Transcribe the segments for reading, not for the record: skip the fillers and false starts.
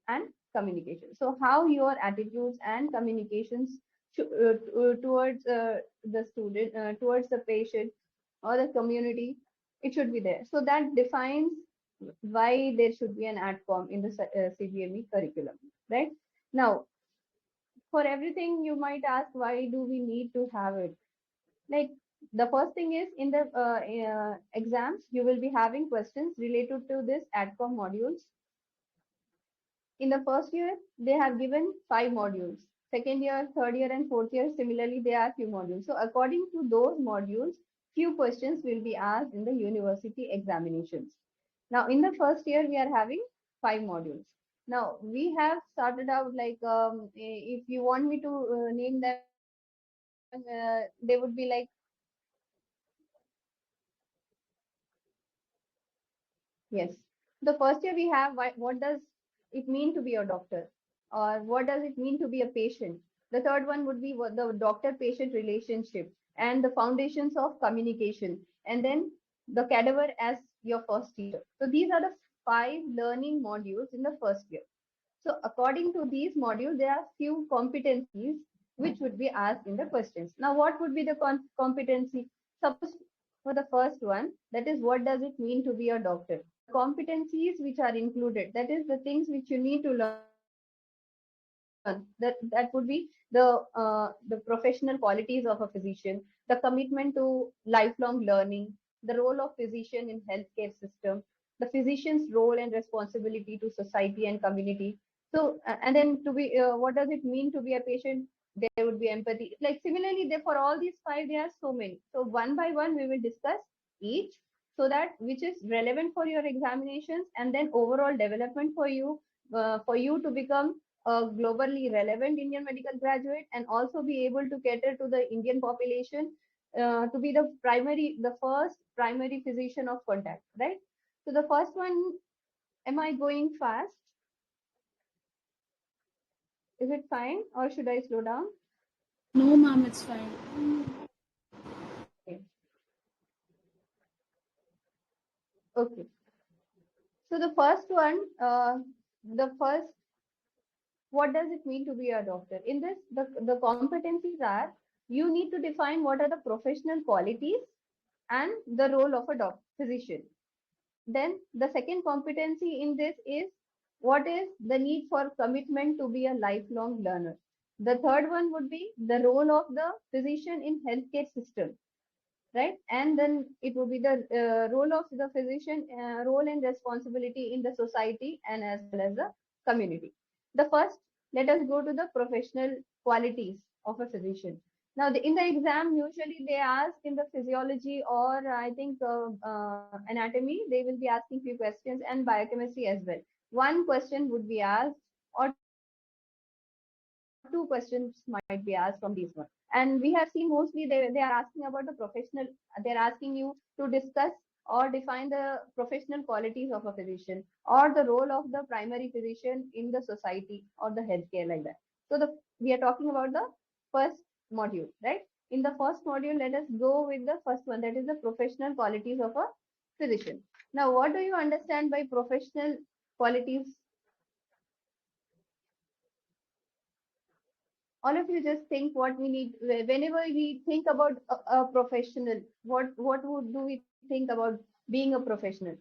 and communication. So how your attitudes and communications towards the student, towards the patient or the community, it should be there. So that defines why there should be an ADCOM in the CBME curriculum, right? Now, for everything you might ask, why do we need to have it? Like, the first thing is, in the exams you will be having questions related to this ADCOM modules. In the first year they have given 5 modules. Second year, third year and fourth year, similarly there are few modules. So according to those modules, few questions will be asked in the university examinations. Now in the first year we are having 5 modules. Now we have started out like, if you want me to name them, they would be like, yes. The first year we have, what does it mean to be a doctor? Or what does it mean to be a patient? The third one would be what the doctor-patient relationship and the foundations of communication. And then the cadaver as your first teacher. So these are the 5 learning modules in the first year. So according to these modules, there are few competencies which would be asked in the questions. Now, what would be the competency? Suppose for the first one, that is, what does it mean to be a doctor? The competencies which are included, that is the things which you need to learn. That would be the professional qualities of a physician, the commitment to lifelong learning, the role of physician in healthcare system, the physician's role and responsibility to society and community. So, and then to be, what does it mean to be a patient? There would be empathy. Like similarly, there for all these 5, there are so many. So one by one, we will discuss each, so that which is relevant for your examinations, and then overall development for you to become a globally relevant Indian medical graduate, and also be able to cater to the Indian population, to be the first primary physician of contact, right? So the first one, am I going fast? Is it fine, or should I slow down? No, ma'am, it's fine. Okay. Okay. So the first one, the first, what does it mean to be a doctor? In this, the competencies are, you need to define what are the professional qualities and the role of a physician. Then the second competency in this is, what is the need for commitment to be a lifelong learner. The third one would be the role of the physician in healthcare system, right? And then it would be the role of the physician, role and responsibility in the society and as well as the community. The first, let us go to the professional qualities of a physician. Now, in the exam, usually they ask in the physiology or I think anatomy, they will be asking few questions, and biochemistry as well. One question would be asked, or 2 questions might be asked from these one. And we have seen mostly they are asking about the professional, they're asking you to discuss or define the professional qualities of a physician, or the role of the primary physician in the society or the healthcare, like that. So we are talking about the first module, right? In the first module, let us go with the first one, that is the professional qualities of a physician. Now, what do you understand by professional qualities? All of you just think what we need whenever we think about a professional. What would do we think about being a professional?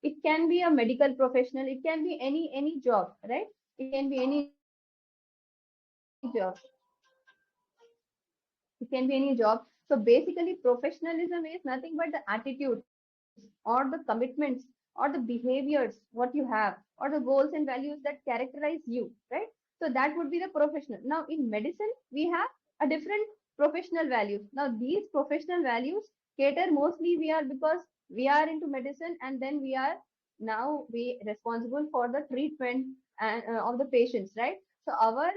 It can be a medical professional. It can be any job, right? It can be any job. It can be any job. So basically, professionalism is nothing but the attitudes or the commitments or the behaviors, what you have, or the goals and values that characterize you, right? So that would be the professional. Now, in medicine, we have a different professional values. Now, these professional values cater mostly we are, because we are into medicine, and then we are now we responsible for the treatment and of the patients, right? So our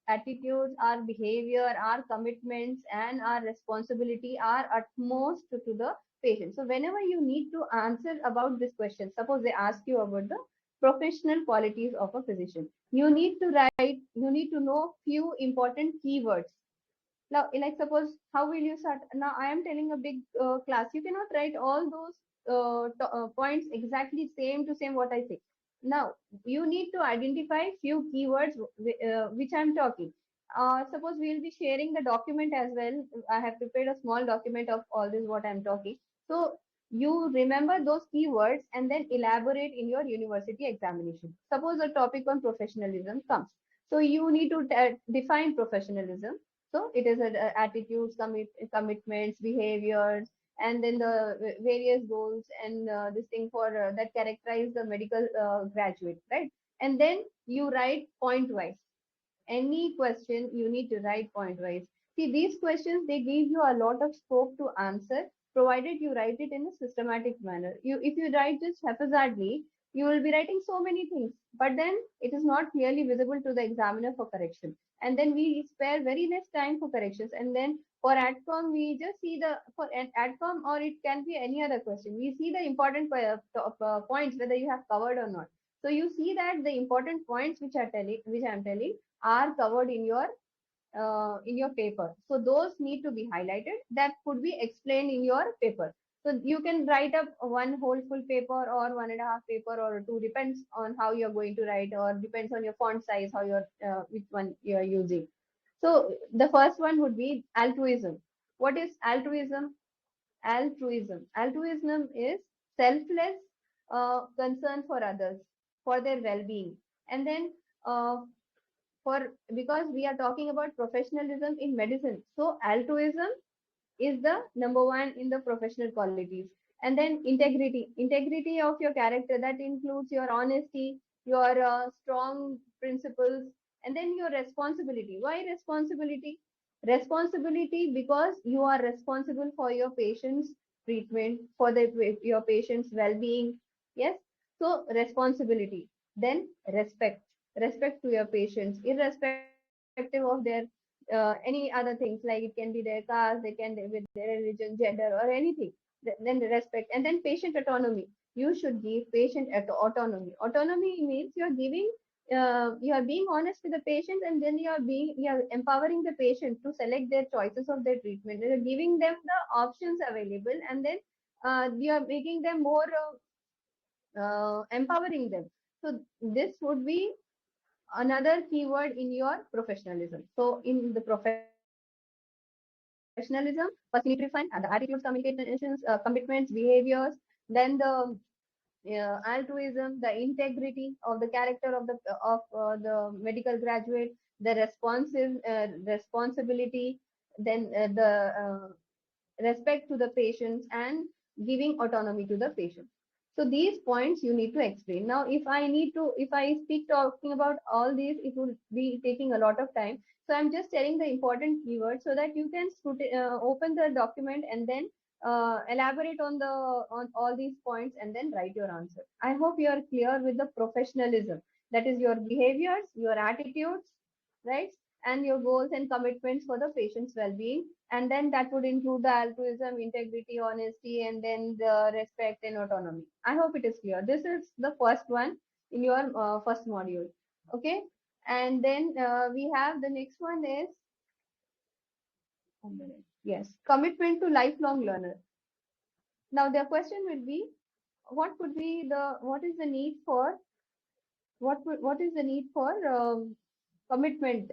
attitudes, our behavior, our commitments, and our responsibility are utmost to the patient. So whenever you need to answer about this question, suppose they ask you about the professional qualities of a physician, you need to write, you need to know few important keywords. Now, like suppose, how will you start? Now, I am telling a big class. You cannot write all those points exactly same to same what I say. Now, you need to identify few keywords which I'm talking. Suppose we'll be sharing the document as well. I have prepared a small document of all this what I'm talking. So you remember those keywords and then elaborate in your university examination. Suppose a topic on professionalism comes. So you need to define professionalism. So it is attitudes, commitments, behaviors, and then the various goals and this thing for that characterize the medical graduate, right? And then you write point wise. Any question you need to write point wise. See, these questions they give you a lot of scope to answer, provided you write it in a systematic manner. You if you write just haphazardly, you will be writing so many things, but then it is not clearly visible to the examiner for correction. And then we spare very less time for corrections. And then for ADCOM, we just see the for an ADCOM or it can be any other question. We see the important points whether you have covered or not. So you see that the important points which I'm telling are covered in your paper. So those need to be highlighted. That could be explained in your paper. So you can write up one whole full paper or one and a half paper or two, depends on how you're going to write or depends on your font size, how you're which one you're using. So the first one would be altruism. What is altruism? Altruism is selfless concern for others, for their well-being. And then uh, for because we are talking about professionalism in medicine, so altruism is the number one in the professional qualities. And then integrity of your character, that includes your honesty, your strong principles, and then your responsibility. Why responsibility? Because you are responsible for your patient's treatment, for your patient's well-being. Yes, so responsibility. Then respect to your patients irrespective of their any other things, like it can be their caste, they can be with their religion, gender, or anything. Then the respect, and then patient autonomy. You should give patient autonomy. Autonomy means you are giving, you are being honest with the patient, and then you are empowering the patient to select their choices of their treatment. You are giving them the options available, and then you are making them more empowering them. So this would be another keyword in your professionalism. So in the professionalism, first you need to define the attitudes, communications, commitments, behaviors, then the altruism, the integrity of the character of the medical graduate, the responsive responsibility, then respect to the patients, and giving autonomy to the patient. So these points you need to explain. Now if I speak talking about all these, it will be taking a lot of time. So I'm just telling the important keywords so that you can open the document and then elaborate on all these points and then write your answer. I hope you are clear with the professionalism, that is your behaviors, your attitudes, right, and your goals and commitments for the patient's well-being. And then that would include the altruism, integrity, honesty, and then the respect and autonomy. I hope it is clear. This is the first one in your first module. Okay. And then we have the next one is, yes, commitment to lifelong learner. Now the question will be, what is the need for, what is the need for commitment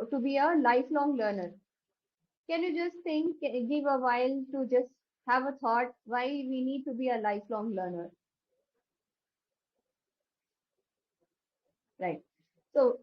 to be a lifelong learner? Can you just think, give a while to just have a thought why we need to be a lifelong learner, right? So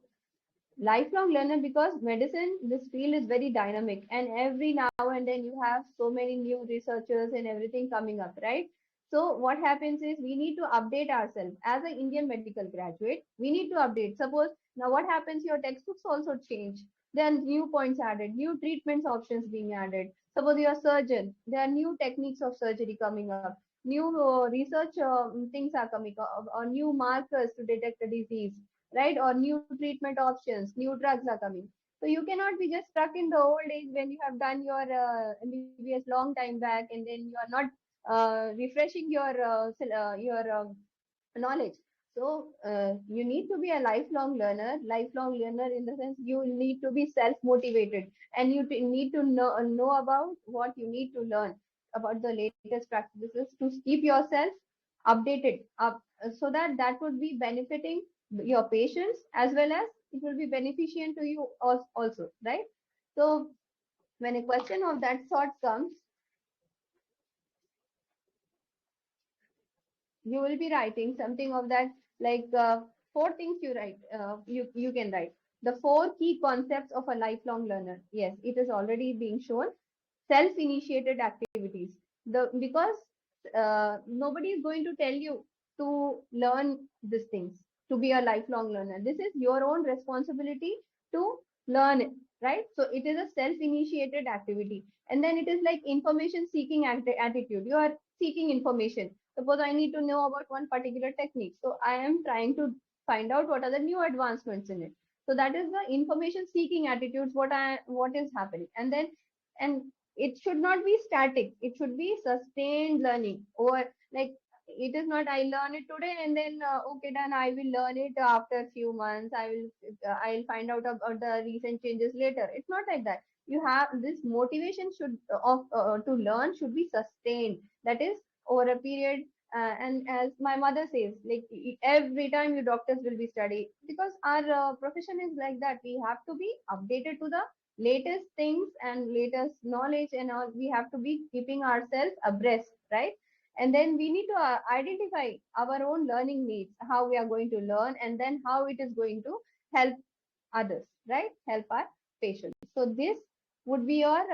lifelong learner, because medicine, this field is very dynamic, and every now and then you have so many new researchers and everything coming up, right? So what happens is we need to update ourselves as an Indian medical graduate. We need to update. Suppose now what happens, your textbooks also change, there are new points added, new treatments options being added. Suppose you're a surgeon, there are new techniques of surgery coming up, new research things are coming up, or new markers to detect a disease, right? Or new treatment options, new drugs are coming. So you cannot be just stuck in the old age when you have done your MBBS long time back, and then you are not refreshing your knowledge. So you need to be a lifelong learner in the sense you need to be self motivated, and you need to know about what you need to learn about the latest practices to keep yourself updated up so that that would be benefiting your patients as well as it will be beneficial to you also, right? So when a question of that sort comes, you will be writing something of that like four things you write. You can write the four key concepts of a lifelong learner. Yes, it is already being shown. Self-initiated activities. The because nobody is going to tell you to learn these things to be a lifelong learner. This is your own responsibility to learn it, right? So it is a self-initiated activity, and then it is like information seeking attitude. You are seeking information. Suppose I need to know about one particular technique, so I am trying to find out what are the new advancements in it. So that is the information seeking attitudes. What is happening, and it should not be static. It should be sustained learning, or like it is not I learn it today and then okay done, I will learn it after a few months, I'll find out about the recent changes later. It's not like that. You have this motivation should of to learn should be sustained, that is over a period. And as my mother says, like every time you doctors will be study, because our profession is like that. We have to be updated to the latest things and latest knowledge, and all. We have to be keeping ourselves abreast, right? And then we need to identify our own learning needs, how we are going to learn, and then how it is going to help others, right? Help our patients. So this would be your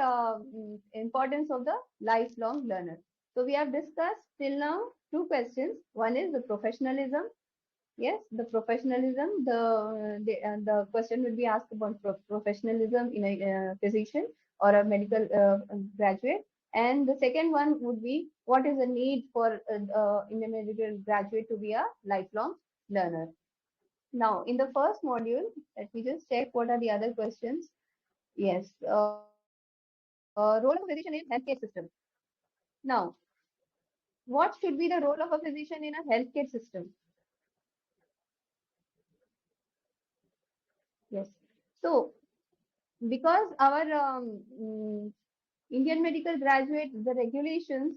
importance of the lifelong learner. So we have discussed till now two questions. One is the professionalism. Yes, the professionalism. The question will be asked about professionalism in a physician or a medical graduate, and the second one would be what is the need for in a medical graduate to be a lifelong learner. Now, in the first module, let me just check what are the other questions. Yes, role of a physician in healthcare system. Now, what should be the role of a physician in a healthcare system? Yes. So because our Indian medical graduate, the regulations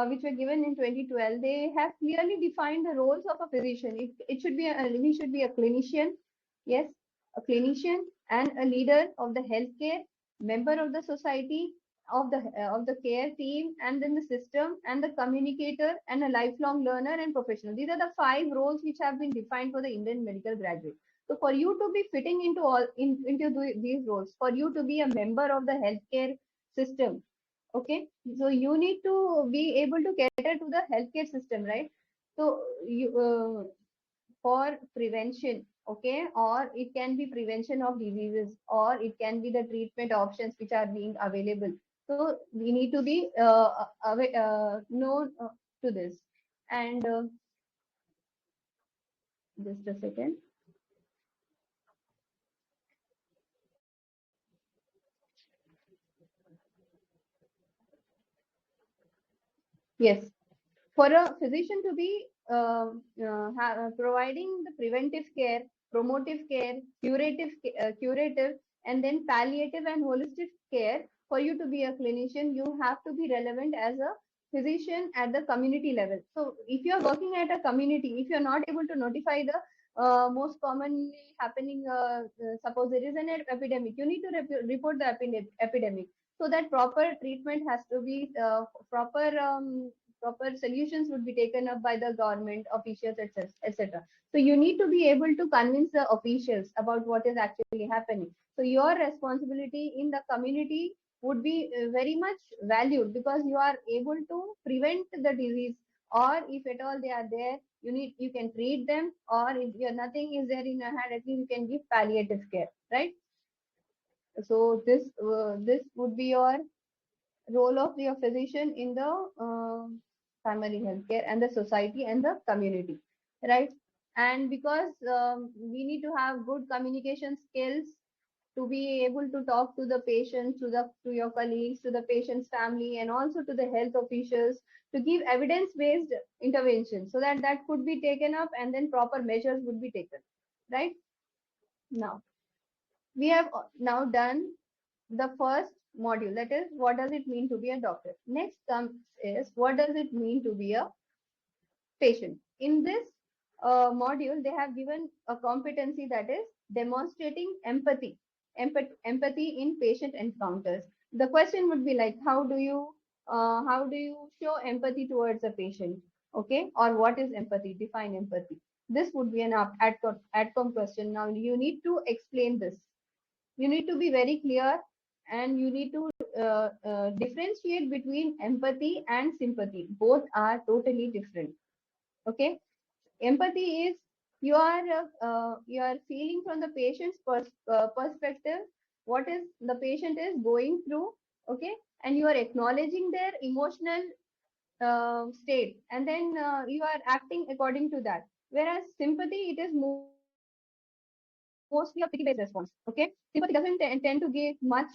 which were given in 2012, they have clearly defined the roles of a physician. It should be we should be a clinician, yes, a clinician and a leader of the healthcare, member of the society, of the care team, and then the system, and the communicator, and a lifelong learner and professional. These are the five roles which have been defined for the Indian medical graduate. So for you to be fitting into these roles, for you to be a member of the healthcare system, okay, so you need to be able to cater to the healthcare system, right? So you for prevention, okay, or it can be prevention of diseases, or it can be the treatment options which are being available. So we need to be known to this. And just a second. Yes, for a physician to be providing the preventive care, promotive care, curative, and then palliative and holistic care, for you to be a clinician, you have to be relevant as a physician at the community level. So if you are working at a community, if you are not able to notify the most commonly happening, suppose there is an epidemic, you need to report the epidemic, so that proper treatment has to be proper solutions would be taken up by the government officials, etc. So you need to be able to convince the officials about what is actually happening. So your responsibility in the community would be very much valued, because you are able to prevent the disease, or if at all they are there, you can treat them, or if nothing is there in your hand, at least you can give palliative care, right? So this would be your role of your physician in the primary healthcare and the society and the community, right? And because we need to have good communication skills to be able to talk to the patients, to your colleagues, to the patient's family, and also to the health officials, to give evidence-based intervention, so that that could be taken up and then proper measures would be taken, right? Now we have now done the first module, that is what does it mean to be a doctor. Next comes is what does it mean to be a patient. In this module, they have given a competency that is demonstrating empathy in patient encounters. The question would be like, how do you show empathy towards a patient? Okay, or what is empathy? Define empathy. This would be an ADCOM question. Now you need to explain this. You need to be very clear, and you need to differentiate between empathy and sympathy. Both are totally different. Okay, empathy is you are feeling from the patient's perspective what is the patient is going through. Okay, and you are acknowledging their emotional state, and then you are acting according to that. Whereas sympathy, it is mostly a pity based response. Okay, sympathy doesn't tend to give much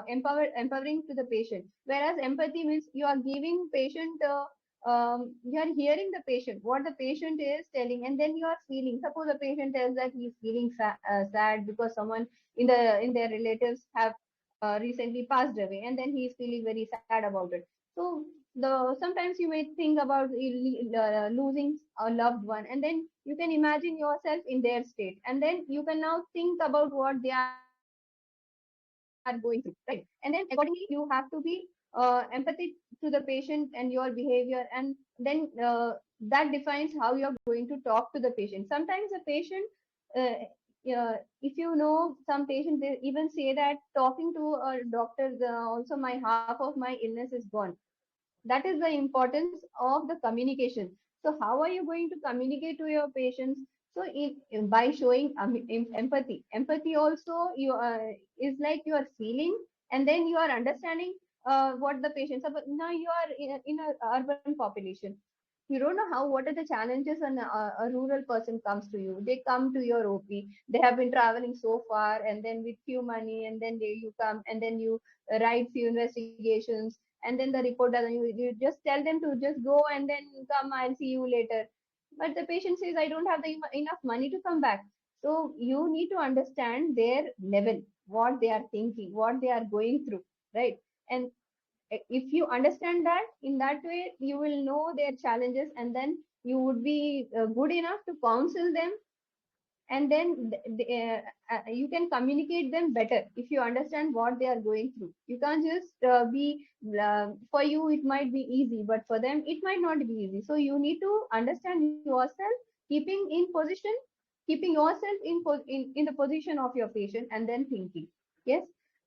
empowering to the patient, whereas empathy means you are giving patient you are hearing the patient what the patient is telling, and then you are feeling. Suppose a patient tells that he is feeling sad because someone in their relatives have recently passed away, and then he is feeling very sad about it. So the sometimes you may think about losing a loved one, and then you can imagine yourself in their state, and then you can now think about what they are going through, right? And then accordingly you have to be empathic to the patient and your behavior, and then that defines how you're going to talk to the patient. Sometimes the patient uh, if you know, some patients, they even say that talking to a doctor, also my half of my illness is gone. That is the importance of the communication. So how are you going to communicate to your patients? So by showing empathy also you is like you are feeling, and then you are understanding what the patients are. But now you are in a urban population, you don't know how what are the challenges, and a rural person comes to you. They come to your OP, they have been traveling so far, and then with few money, and then you come, and then you write few investigations, and then the report doesn't, you just tell them to just go and then come, I'll see you later. But the patient says, I don't have the enough money to come back. So you need to understand their level, what they are thinking, what they are going through, right? And if you understand that, in that way you will know their challenges, and then you would be good enough to counsel them, and then you can communicate them better if you understand what they are going through. You can't just be for you it might be easy, but for them it might not be easy. So you need to understand yourself, keeping in position, keeping yourself in the position of your patient, and then thinking. Yes,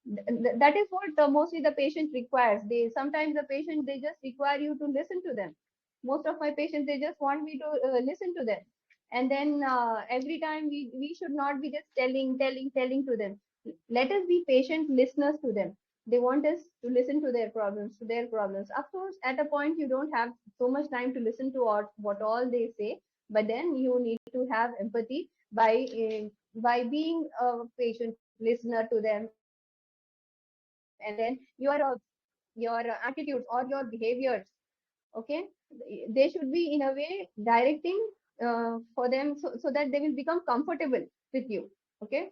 that is what mostly the patient requires. They sometimes the patient, they just require you to listen to them. Most of my patients, they just want me to listen to them. And then every time we should not be just telling to them. Let us be patient listeners to them. They want us to listen to their problems. Of course, at a point you don't have so much time to listen to what all they say, but then you need to have empathy by being a patient listener to them, and then your attitudes or your behaviors, okay, they should be in a way directing for them, so that they will become comfortable with you. Okay,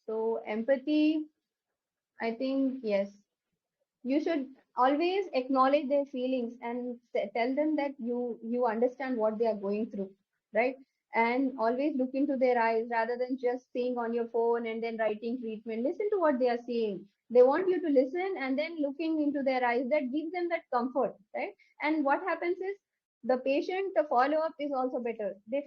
so empathy, I think, yes, you should always acknowledge their feelings and tell them that you understand what they are going through, right? And always look into their eyes rather than just seeing on your phone and then writing treatment. Listen to what they are saying. They want you to listen, and then looking into their eyes, that gives them that comfort, right? And what happens is the patient, the follow up is also better. They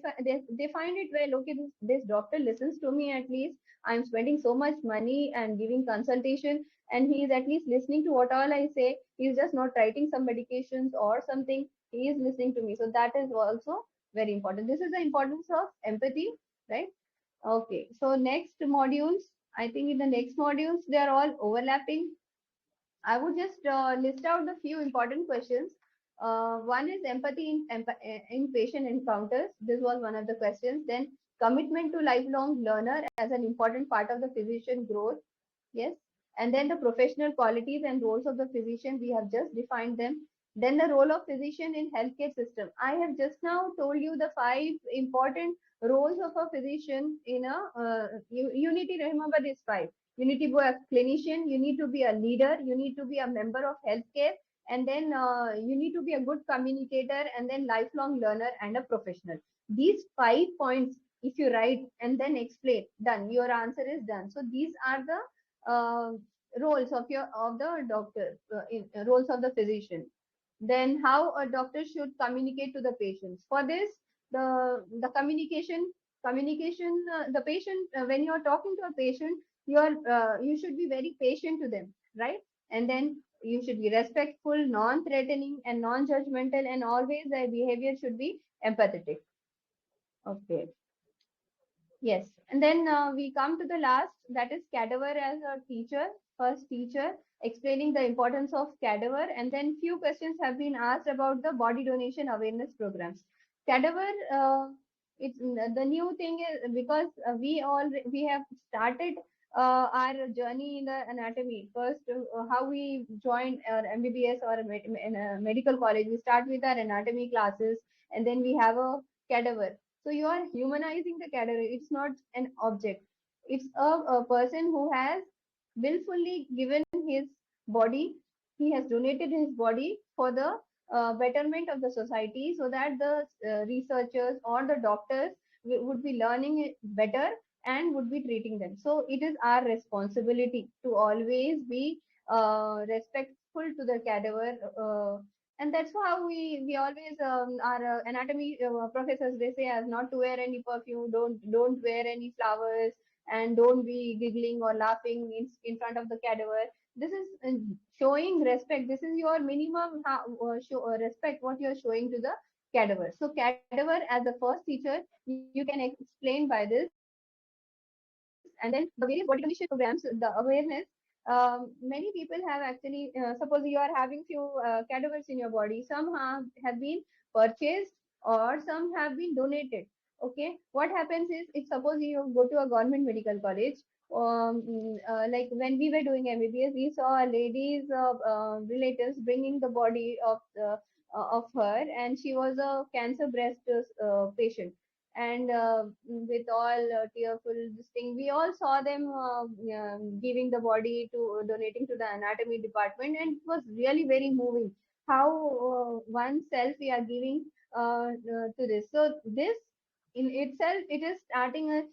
find it, well, okay, this doctor listens to me. At least I'm spending so much money and giving consultation, and he is at least listening to what all I say. He's just not writing some medications or something. He is listening to me. So that is also very important. This is the importance of empathy, right? Okay. So next modules, I think in the next modules, they are all overlapping. I would just list out the few important questions. One is empathy in patient encounters. This was one of the questions. Then commitment to lifelong learner as an important part of the physician growth. Yes. And then the professional qualities and roles of the physician, we have just defined them. Then the role of physician in healthcare system. I have just now told you the five important roles of a physician in a, you need to remember these five. You need to be a clinician, you need to be a leader, you need to be a member of healthcare, and then you need to be a good communicator, and then lifelong learner and a professional. These 5 points, if you write and then explain, done, your answer is done. So these are the roles of the doctor, roles of the physician. Then how a doctor should communicate to the patients. For this, the communication, the patient, when you are talking to a patient, you should be very patient to them, right? And then you should be respectful, non-threatening, and non-judgmental, and always their behavior should be empathetic. Okay. Yes, and then we come to the last, that is cadaver as a teacher, first teacher, explaining the importance of cadaver, and then few questions have been asked about the body donation awareness programs. Cadaver, it's the new thing is because we have started our journey in the anatomy. First, how we joined our MBBS or in a medical college, we start with our anatomy classes, and then we have a cadaver. So you are humanizing the cadaver. It's not an object. It's a person who has willfully given his body. He has donated his body for the betterment of the society, so that the researchers or the doctors would be learning it better and would be treating them. So it is our responsibility to always be respectful to the cadaver. And that's how we always our anatomy professors, they say us not to wear any perfume, don't wear any flowers, and don't be giggling or laughing in front of the cadaver. This is showing respect. This is your minimum respect what you are showing to the cadaver. So cadaver as a first teacher, you can explain by this. And then the various body donation programs, the awareness, many people have actually, suppose you are having few cadavers in your body, some have been purchased or some have been donated. Okay, what happens is, if suppose you go to a government medical college, like when we were doing MBBS, we saw a lady's relatives bringing the body of her, and she was a cancer breast patient. And with all tearful this thing, we all saw them giving the body to donating to the anatomy department, and it was really very moving how oneself we are giving to this. So this in itself, it is starting a,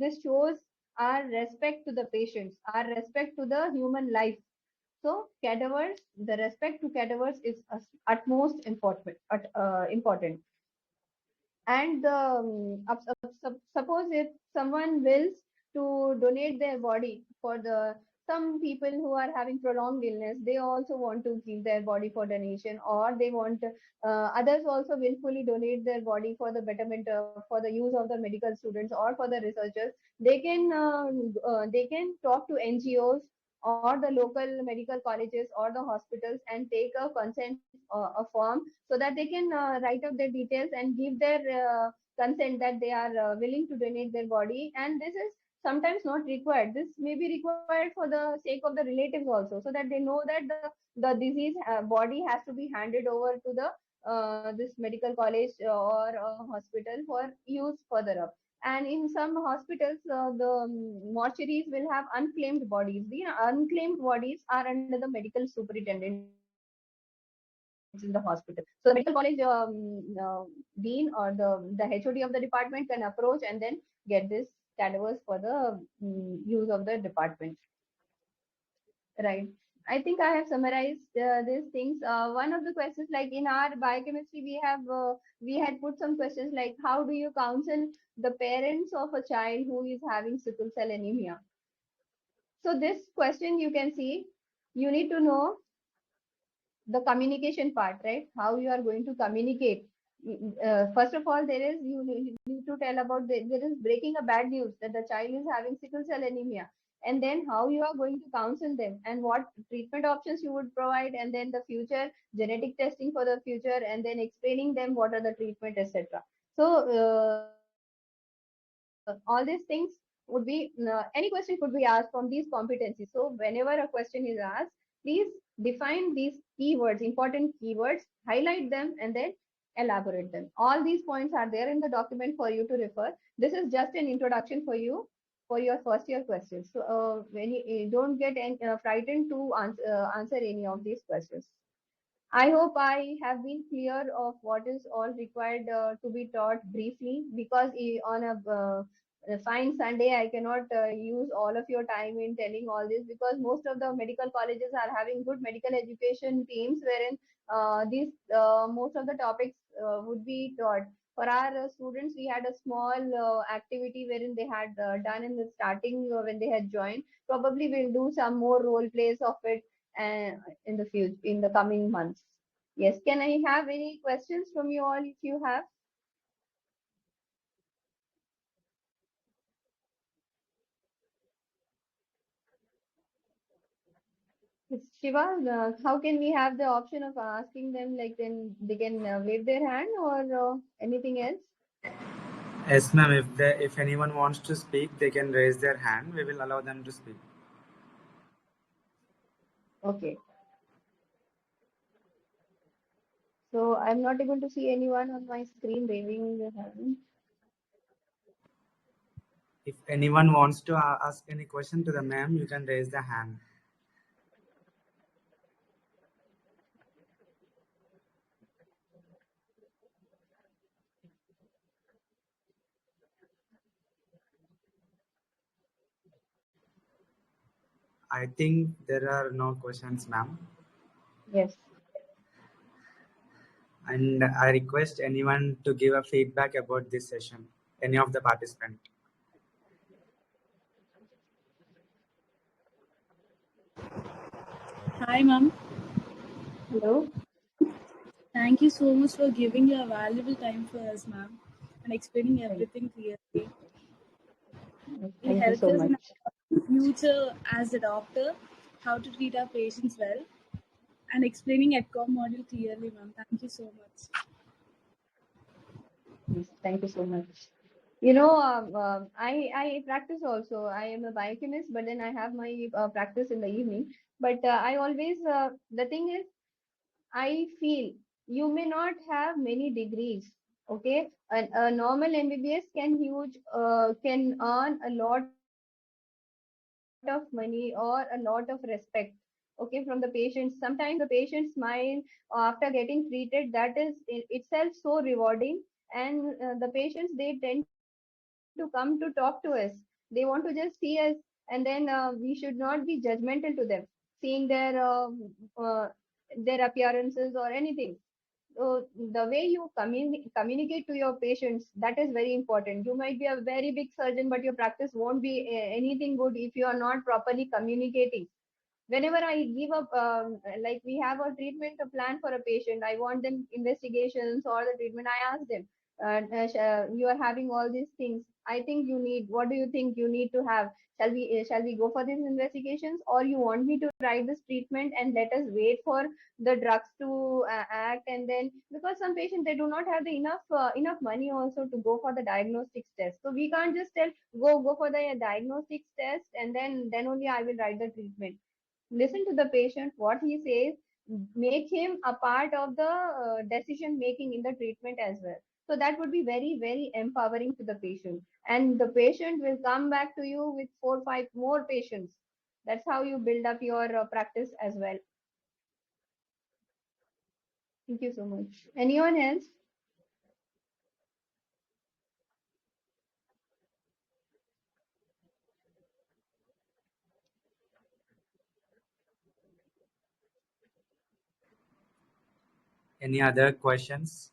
this shows our respect to the patients, our respect to the human life. So cadavers, the respect to cadavers is utmost important. And suppose if someone wills to donate their body for the, some people who are having prolonged illness, they also want to give their body for donation, or they want others also willfully donate their body for the betterment for the use of the medical students or for the researchers. They can talk to NGOs or the local medical colleges or the hospitals and take a consent a form, so that they can write up their details and give their consent that they are willing to donate their body. And this is sometimes not required. This may be required for the sake of the relatives also, so that they know that the disease body has to be handed over to the this medical college or hospital for use further up. And in some hospitals, the mortuaries will have unclaimed bodies. The unclaimed bodies are under the medical superintendents in the hospital. So the medical college dean or the HOD of the department can approach and then get this cadavers for the use of the department. Right. I think I have summarized these things. One of the questions, like in our biochemistry, we had put some questions like, how do you counsel the parents of a child who is having sickle cell anemia? So this question you can see, you need to know the communication part, right? How you are going to communicate. First of all, you need to tell about there is breaking a bad news that the child is having sickle cell anemia, and then how you are going to counsel them and what treatment options you would provide, and then the future genetic testing for the future, and then explaining them what are the treatment, etc. So all these things would be any question could be asked from these competencies. So whenever a question is asked, please define these keywords, important keywords, highlight them, and then elaborate them. All these points are there in the document for you to refer. This is just an introduction for you for your first year questions. So when you don't get frightened to answer any of these questions. I hope I have been clear of what is all required to be taught briefly, because on a fine Sunday I cannot use all of your time in telling all this, because most of the medical colleges are having good medical education teams wherein these most of the topics would be taught. For our students, we had a small activity wherein they had done in the starting when they had joined. Probably we'll do some more role plays of it in the future, in the coming months. Yes, can I have any questions from you all if you have? Yes, Shiva, how can we have the option of asking them, like then they can wave their hand, or anything else? Yes, ma'am. If anyone wants to speak, they can raise their hand. We will allow them to speak. Okay. So I'm not able to see anyone on my screen waving their hand. If anyone wants to ask any question to the ma'am, you can raise the hand. I think there are no questions, ma'am. Yes. And I request anyone to give a feedback about this session. Any of the participants. Hi, ma'am. Hello. Thank you so much for giving your valuable time for us, ma'am, and explaining Thank, everything clearly. It thank you helps so us in much. our future as a doctor how to treat our patients well and explaining Adcom module clearly, ma'am. Thank you so much. Yes, thank you so much. I practice also. I am a biochemist, but then I have my practice in the evening. But I always the thing is, I feel you may not have many degrees. Okay, a normal MBBS can earn a lot of money or a lot of respect. Okay, from the patients. Sometimes the patient's smile after getting treated, that is in itself so rewarding. And the patients, they tend to come to talk to us. They want to just see us, and then we should not be judgmental to them, seeing uh, their appearances or anything. So the way you communicate to your patients, that is very important. You might be a very big surgeon, but your practice won't be anything good if you are not properly communicating. Whenever I give up, like we have a treatment a plan for a patient, I want them investigations or the treatment. I ask them, you are having all these things. I think you need. What do you think you need to have? Shall we go for these investigations, or you want me to write this treatment and let us wait for the drugs to act? And then, because some patients, they do not have the enough money also to go for the diagnostics test, so we can't just tell go for the diagnostics test, and then only I will write the treatment. Listen to the patient, what he says, make him a part of the decision making in the treatment as well. So that would be very, very empowering to the patient, and the patient will come back to you with 4 5 more patients. That's how you build up your practice as well. Thank you so much. Anyone else? Any other questions?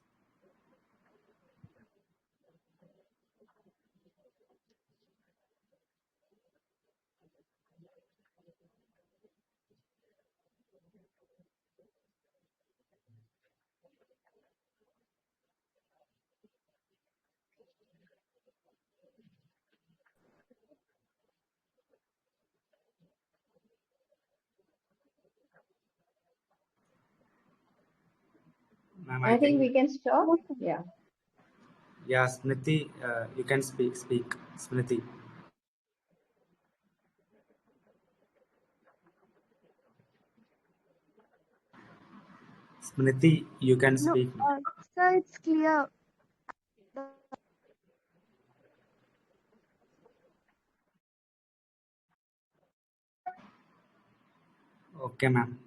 Ma'am, I I think think, we can stop. Yeah. yeah, Smriti, you can speak, Smriti. Smriti, you can No, speak now. sir, it's clear. Okay, ma'am.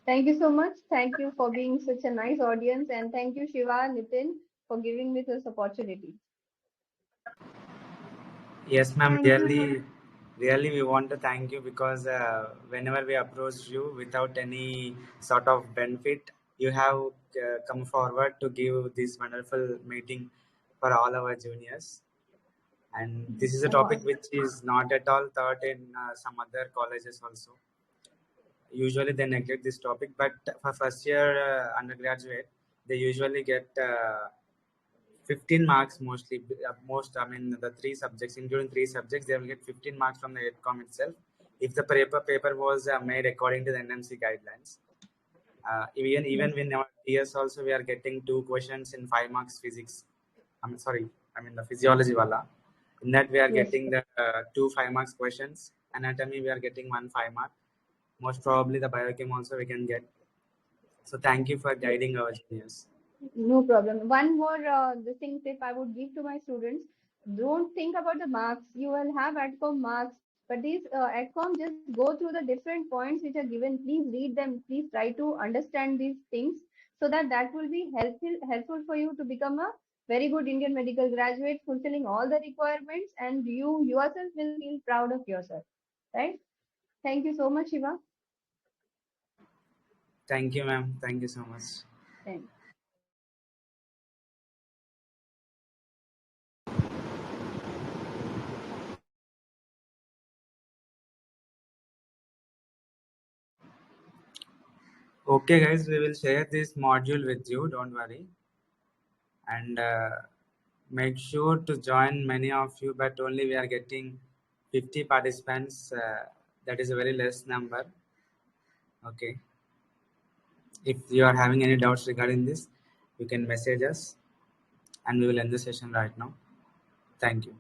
Thank you so much. Thank you for being such a nice audience, and thank you, Shiva, Nitin, for giving me this opportunity. Yes, ma'am. Thank you. Really, we want to thank you because whenever we approached you without any sort of benefit, you have come forward to give this wonderful meeting for all our juniors. And this is a topic which is not at all taught in some other colleges also. Usually they neglect this topic, but for first year undergraduate, they usually get 15 marks mostly. Most, I mean, the three subjects, including three subjects, they will get 15 marks from the AETCOM itself. If the paper was made according to the NMC guidelines. Even Yes. in our TS also, we are getting 2 questions in 5 marks physics. I'm sorry, I mean the physiology wala. In that we are Yes. getting the 2 5 marks questions. Anatomy we are getting 1 5 mark. Most probably the biochem also we can get. So thank you for Yes. guiding our juniors. No problem. One more the thing tip I would give to my students: don't think about the marks. You will have ADCOM marks, but these ADCOM just go through the different points which are given. Please read them. Please try to understand these things so that that will be helpful for you to become a very good Indian medical graduate, fulfilling all the requirements, and you yourself will feel proud of yourself. Right? Thank you so much, Shiva. Thank you, ma'am. Thank you so much. Thanks. Okay, guys, we will share this module with you. Don't worry, and make sure to join many of you. But only we are getting 50 participants. That is a very less number. Okay. If you are having any doubts regarding this, you can message us, and we will end the session right now. Thank you.